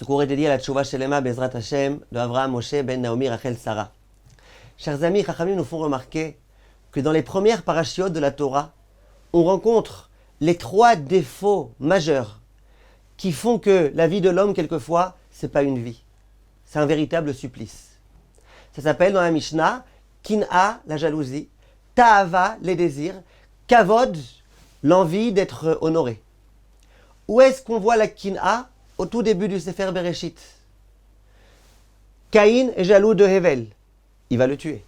cours est dédié à la Tchouva Shelema Bezrat Hashem de Avraham Moshe ben Naomi Rachel Sarah. Chers amis, Chachamim nous font remarquer que dans les premières parashiotes de la Torah, on rencontre les trois défauts majeurs qui font que la vie de l'homme, quelquefois, c'est pas une vie. C'est un véritable supplice. Ça s'appelle dans la Mishnah, Kin'a, la jalousie, Ta'ava, les désirs, Kavod, l'envie d'être honoré. Où est-ce qu'on voit la Kin'a? Au tout début du Sefer Bereshit. Caïn est jaloux de Hevel. Il va le tuer.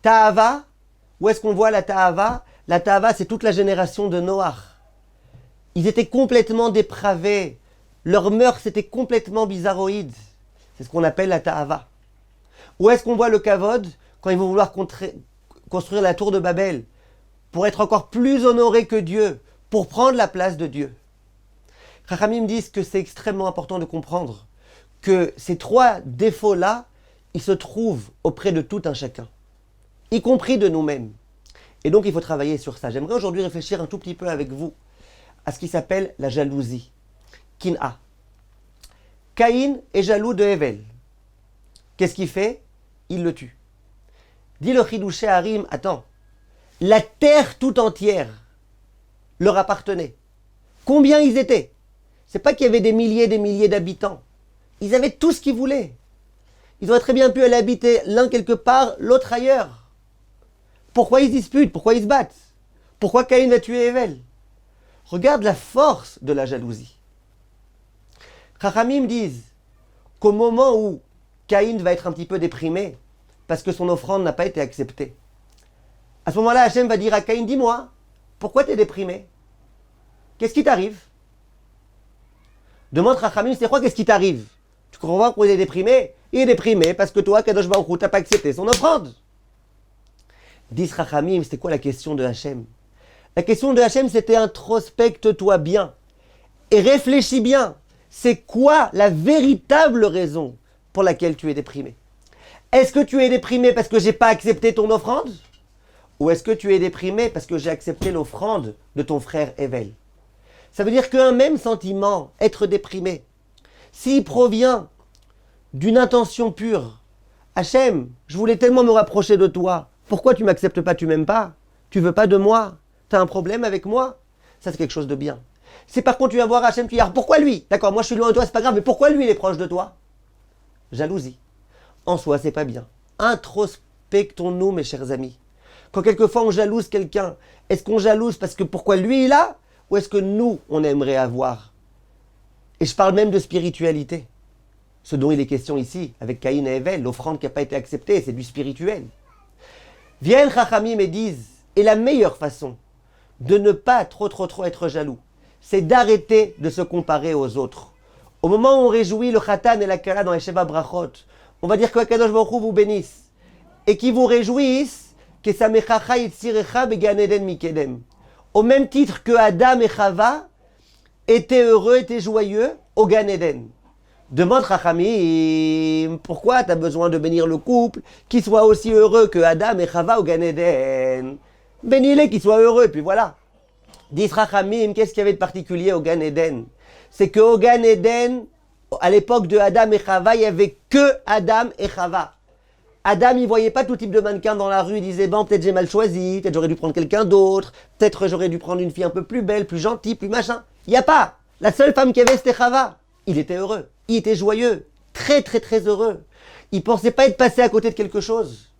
Ta'ava, où est-ce qu'on voit la Ta'ava? La Ta'ava, c'est toute la génération de Noach. Ils étaient complètement dépravés. Leurs mœurs étaient complètement bizarroïdes. C'est ce qu'on appelle la Ta'ava. Où est-ce qu'on voit le Kavod? Quand ils vont vouloir construire la tour de Babel, pour être encore plus honorés que Dieu, pour prendre la place de Dieu. Chachamim disent que c'est extrêmement important de comprendre que ces trois défauts-là, ils se trouvent auprès de tout un chacun, y compris de nous-mêmes. Et donc il faut travailler sur ça. J'aimerais aujourd'hui réfléchir un tout petit peu avec vous à ce qui s'appelle la jalousie, Kin'a. Caïn est jaloux de Hevel. Qu'est-ce qu'il fait? Il le tue. Dit le Chidouché Harim, attends, la terre tout entière leur appartenait. Combien ils étaient? C'est pas qu'il y avait des milliers d'habitants. Ils avaient tout ce qu'ils voulaient. Ils auraient très bien pu aller habiter l'un quelque part, l'autre ailleurs. Pourquoi ils se disputent? Pourquoi ils se battent? Pourquoi Caïn va tuer Hevel? Regarde la force de la jalousie. Chachamim disent qu'au moment où Caïn va être un petit peu déprimé, parce que son offrande n'a pas été acceptée, à ce moment-là, Hachem va dire à Caïn, dis-moi, pourquoi tu es déprimé? Qu'est-ce qui t'arrive? Demande Chachamim, c'est quoi, qu'est-ce qui t'arrive? Tu comprends pourquoi il est déprimé? Il est déprimé parce que toi, Kadosh Baruch Hu, t'as pas accepté son offrande. Dis Chachamim, c'était quoi la question de Hachem? La question de Hachem, c'était introspecte-toi bien et réfléchis bien. C'est quoi la véritable raison pour laquelle tu es déprimé? Est-ce que tu es déprimé parce que j'ai pas accepté ton offrande? Ou est-ce que tu es déprimé parce que j'ai accepté l'offrande de ton frère Hevel? Ça veut dire qu'un même sentiment, être déprimé, s'il provient d'une intention pure, Hachem, je voulais tellement me rapprocher de toi, pourquoi tu m'acceptes pas, tu m'aimes pas? Tu veux pas de moi? Tu as un problème avec moi? Ça c'est quelque chose de bien. Si par contre tu vas voir Hachem, tu dis, alors pourquoi lui? D'accord, moi je suis loin de toi, c'est pas grave, mais pourquoi lui il est proche de toi? Jalousie. En soi, c'est pas bien. Introspectons-nous, mes chers amis. Quand quelquefois on jalouse quelqu'un, est-ce qu'on jalouse parce que pourquoi lui il a? Ou est-ce que nous, on aimerait avoir? Et je parle même de spiritualité. Ce dont il est question ici, avec Caïn et Hevel, l'offrande qui n'a pas été acceptée, c'est du spirituel. Viennent Chachamim et disent, et la meilleure façon de ne pas trop être jaloux, c'est d'arrêter de se comparer aux autres. Au moment où on réjouit le Khatan et la Kala dans les Sheva Brachot, on va dire que Kadosh Baruch Hu vous bénisse et qui vous réjouisse que Samechacha Yitzirecha Began Eden Mikedem. Au même titre que Adam et Chava étaient heureux, étaient joyeux au Gan Eden. Demande Chachamim, pourquoi tu as besoin de bénir le couple qui soit aussi heureux que Adam et Chava au Gan Eden? Bénis-les qu'ils soient heureux, et puis voilà. Dit Chachamim, qu'est-ce qu'il y avait de particulier au Gan Eden? C'est qu'au Gan Eden, à l'époque de Adam et Chava, il n'y avait que Adam et Chava. Adam, il ne voyait pas tout type de mannequin dans la rue, il disait, bon, peut-être j'ai mal choisi, peut-être j'aurais dû prendre quelqu'un d'autre, peut-être j'aurais dû prendre une fille un peu plus belle, plus gentille, plus machin. Il n'y a pas. La seule femme qu'il y avait, c'était Chava. Il était heureux, il était joyeux, très heureux. Il ne pensait pas être passé à côté de quelque chose.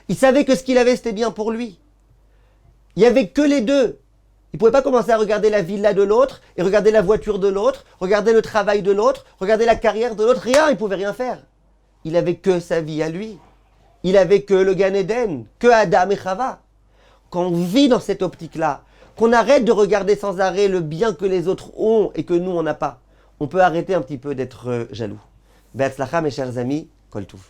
Il savait que ce qu'il avait, c'était bien pour lui. Il n'y avait que les deux. Il ne pouvait pas commencer à regarder la villa de l'autre, et regarder la voiture de l'autre, regarder le travail de l'autre, regarder la carrière de l'autre, rien, il ne pouvait rien faire. Il avait que sa vie à lui. Il avait que le Gan Eden, que Adam et Chava. Quand on vit dans cette optique-là, qu'on arrête de regarder sans arrêt le bien que les autres ont et que nous, on n'a pas, on peut arrêter un petit peu d'être jaloux. Be'atzlacha, mes chers amis, Kol Tuv.